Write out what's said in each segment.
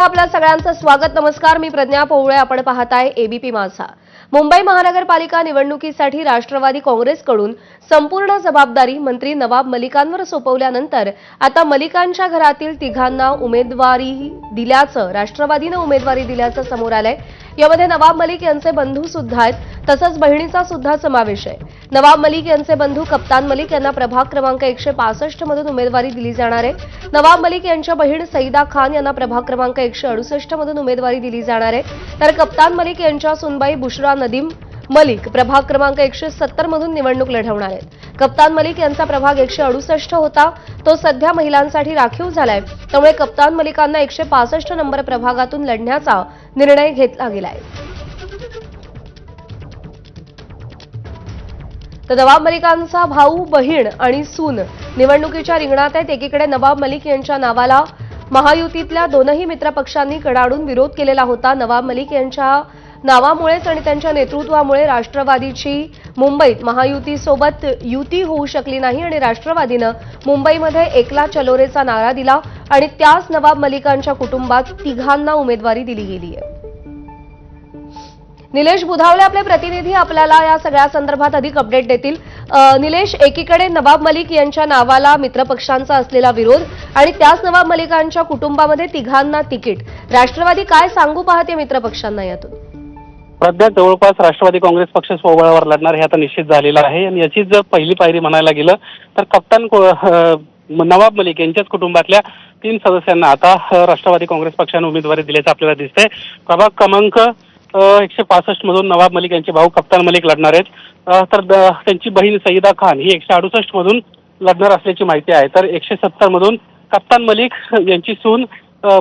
आपल्या सगळ्यांचं स्वागत. नमस्कार, मी प्रज्ञा पौळे. आपण पाहताय एबीपी माझा. मुंबई महानगरपालिका निवडणुकीसाठी राष्ट्रवादी काँग्रेसकडून संपूर्ण जबाबदारी मंत्री नवाब मलिकांवर सोपवल्यानंतर आता मलिकांच्या घरातील तिघांना उमेदवारी दिल्याचं राष्ट्रवादीने उमेदवारी दिल्याचं समोर आलंय. यामध्ये नवाब मलिक यांचे बंधू सुद्धा आहेत, तसंच बहिणीचा सुद्धा समावेश आहे. नवाब मलिक यांचे बंधू कप्तान मलिक यांना प्रभाग क्रमांक 165 मधून उमेदवारी दिली जाणार आहे. नवाब मलिक यांच्या बहीण सईदा खान यांना प्रभाग क्रमांक 168 मधून उमेदवारी दिली जाणार आहे. तर कप्तान मलिक यांच्या सुनबाई बुशरा नदीम मलिक प्रभाग क्रमांक 170 मधून निवडणूक लढवणार आहेत. कप्तान मलिक यांचा प्रभाग 168 होता, तो सध्या महिलांसाठी राखीव झालाय. त्यामुळे कप्तान मलिकांना 165 नंबर प्रभागातून लढण्याचा निर्णय घेतला गेलाय. तर नवाब मलिकांचा भाऊ, बहीण आणि सून निवडणुकीच्या रिंगणात आहेत. एकीकडे नवाब मलिक यांच्या नावाला महायुतीतल्या दोनही मित्रपक्षांनी कडाडून विरोध केलेला होता. नवाब मलिक यांच्या नावामुळेच आणि त्यांच्या नेतृत्वामुळे राष्ट्रवादीची मुंबईत महायुतीसोबत युती होऊ शकली नाही आणि राष्ट्रवादीनं मुंबईमध्ये एकला चलोरेचा नारा दिला आणि त्याच नवाब मलिकांच्या कुटुंबात तिघांना उमेदवारी दिली गेली आहे. निलेश बुधावळे आपले प्रतिनिधी आपल्याला या सगळ्या संदर्भात अधिक अपडेट देतील. निलेश, एकीकडे नवाब मलिक यांच्या नावाला मित्रपक्षांचा असलेला विरोध आणि त्याच नवाब मलिकांच्या कुटुंबामध्ये तिघांना तिकीट, राष्ट्रवादी काय सांगू पाहते मित्रपक्षांना यातून? सध्या जवळपास राष्ट्रवादी काँग्रेस पक्ष स्वबळावर लढणार हे आता निश्चित झालेलं आहे आणि याची जर पहिली पायरी म्हणायला गेलं तर कप्तान नवाब मलिक यांच्याच कुटुंबातल्या 3 सदस्यांना आता राष्ट्रवादी काँग्रेस पक्षाने उमेदवारी दिल्याचं आपल्याला दिसतंय. प्रभाग क्रमांक 165 मधून नवाब मलिक यांचे भाऊ कप्तान मलिक लढणार आहेत. तर त्यांची बहीण सईदा खान ही 168 मधून लढणार असल्याची माहिती आहे. तर 170 मधून कप्तान मलिक यांची सून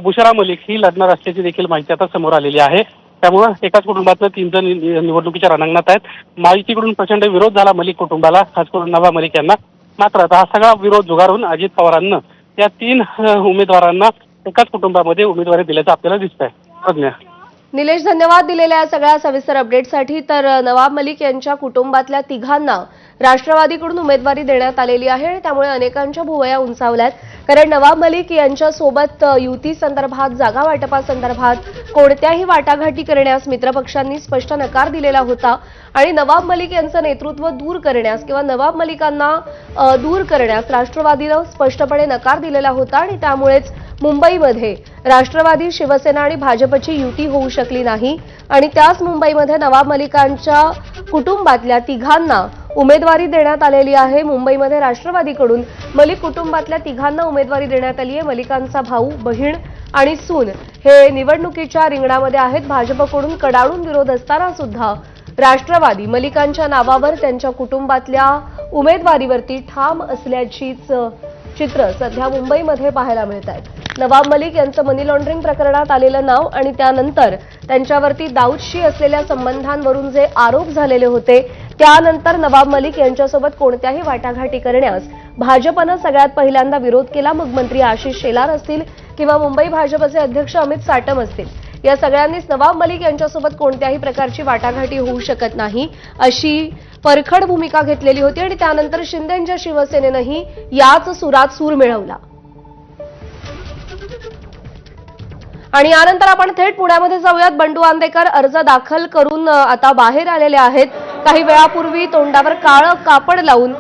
बुशरा मलिक ही लढणार असल्याची देखील माहिती आता समोर आलेली आहे. त्यामुळे एकाच कुटुंबातलं 3 जण निवडणुकीच्या रणांगणात आहेत. महायुतीकडून प्रचंड विरोध झाला मलिक कुटुंबाला, खास करून नवाब मलिक यांना. मात्र आता हा सगळा विरोध झुगारून अजित पवारांना या 3 उमेदवारांना एकाच कुटुंबामध्ये उमेदवारी दिल्याचं आपल्याला दिसतंय. प्रज्ञा. निलेश, धन्यवाद दिलेल्या या सगळ्या सविस्तर अपडेटसाठी. तर नवाब मलिक यांच्या कुटुंबातल्या तिघांना राष्ट्रवादीकडून उमेदवारी देण्यात आलेली आहे आणि त्यामुळे अनेकांच्या भुवया उंचावल्यात. कारण नवाब मलिक यांच्यासोबत युती संदर्भात, जागा वाटपासंदर्भात कोणत्याही वाटाघाटी करण्यास मित्रपक्षांनी स्पष्ट नकार दिलेला होता आणि नवाब मलिक यांचं नेतृत्व दूर करण्यास किंवा नवाब मलिकांना दूर करण्यास राष्ट्रवादीनं स्पष्टपणे नकार दिलेला होता आणि त्यामुळेच मुंबईमध्ये राष्ट्रवादी, शिवसेना आणि भाजपची युती होऊ शकली नाही आणि त्याच मुंबईमध्ये नवाब मलिकांच्या कुटुंबातल्या तिघांना उमेदवारी देण्यात आलेली आहे. मुंबईमध्ये राष्ट्रवादीकडून मलिक कुटुंबातल्या तिघांना उमेदवारी देण्यात आली आहे. मलिकांचा भाऊ, बहीण आणि सून हे निवडणुकीच्या रिंगणामध्ये आहेत. भाजपकडून कडाडून विरोध असताना सुद्धा राष्ट्रवादी मलिकांच्या नावावर त्यांच्या कुटुंबातल्या उमेदवारीवरती ठाम असल्याचीच चित्र सध्या मुंबईमध्ये पाहायला मिळत आहेत. नवाब मलिक यांचं मनी लॉन्ड्रिंग प्रकरणात आलेलं नाव आणि त्यानंतर त्यांच्यावरती दाऊदशी असलेल्या संबंधांवरून जे आरोप झालेले होते, त्यानंतर नवाब मलिक यांच्यासोबत कोणत्याही वाटाघाटी करण्यास भाजपनं सगळ्यात पहिल्यांदा विरोध केला. मग मंत्री आशिष शेलार असतील किंवा मुंबई भाजपचे अध्यक्ष अमित साटम असतील, या सगळ्यांनीच नवाब मलिक यांच्यासोबत कोणत्याही प्रकारची वाटाघाटी होऊ शकत नाही अशी परखड भूमिका घेतलेली होती आणि त्यानंतर शिंदेंच्या शिवसेनेनंही याच सुरात सूर मिळवला. आणि यानंतर आपण थेट पुण्यामध्ये जाऊयात. बंडू आंदेकर अर्ज दाखल करून आता बाहेर आलेले आहेत. काही वेळापूर्वी तोंडावर काळं कापड लावून